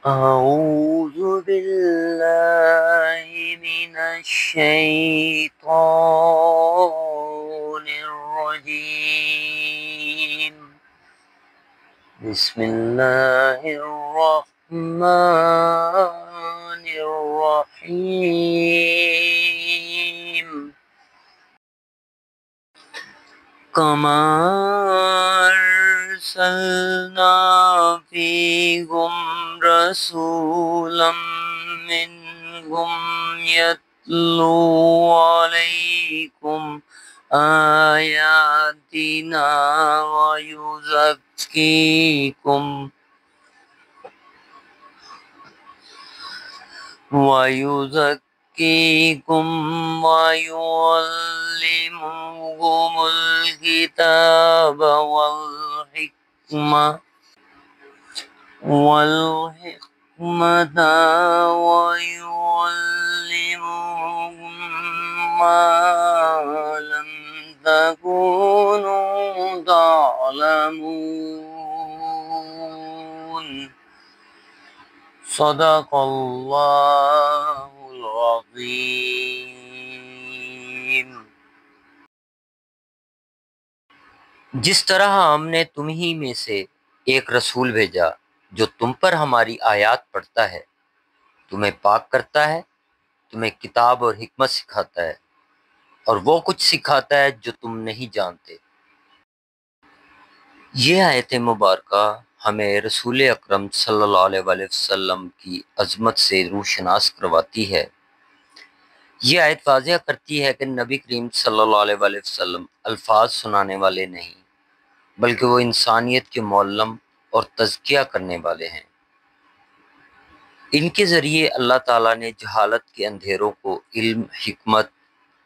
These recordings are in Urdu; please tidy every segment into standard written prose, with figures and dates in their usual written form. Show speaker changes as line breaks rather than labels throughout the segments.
أعوذ بالله من الشيطان الرجيم. بسم الله الرحمن الرحيم. كما أرسلنا فيكم رسولا منهم يتلو عليكم آياتنا ويزكيكم ويعلمكم الكتاب والحكمة ويعلمكم ما لم تكونوا تعلمون. صدق اللہ العظیم۔ جس طرح ہم نے تم ہی میں سے ایک رسول بھیجا جو تم پر ہماری آیات پڑھتا ہے، تمہیں پاک کرتا ہے، تمہیں کتاب اور حکمت سکھاتا ہے، اور وہ کچھ سکھاتا ہے جو تم نہیں جانتے۔ یہ آیت مبارکہ ہمیں رسول اکرم صلی اللہ علیہ وآلہ وسلم کی عظمت سے روشناس کرواتی ہے۔ یہ آیت واضح کرتی ہے کہ نبی کریم صلی اللہ علیہ وآلہ وسلم الفاظ سنانے والے نہیں، بلکہ وہ انسانیت کے معلم اور تزکیہ کرنے والے ہیں۔ ان کے ذریعے اللہ تعالیٰ نے جہالت کے اندھیروں کو علم، حکمت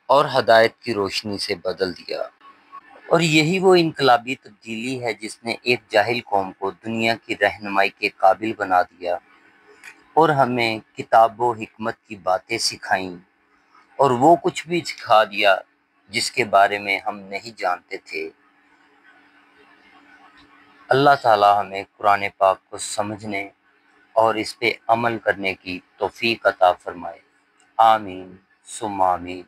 اور ہدایت کی روشنی سے بدل دیا، اور یہی وہ انقلابی تبدیلی ہے جس نے ایک جاہل قوم کو دنیا کی رہنمائی کے قابل بنا دیا اور ہمیں کتاب و حکمت کی باتیں سکھائیں، اور وہ کچھ بھی سکھا دیا جس کے بارے میں ہم نہیں جانتے تھے۔ اللہ تعالیٰ ہمیں قرآن پاک کو سمجھنے اور اس پہ عمل کرنے کی توفیق عطا فرمائے۔ آمین ثم آمین۔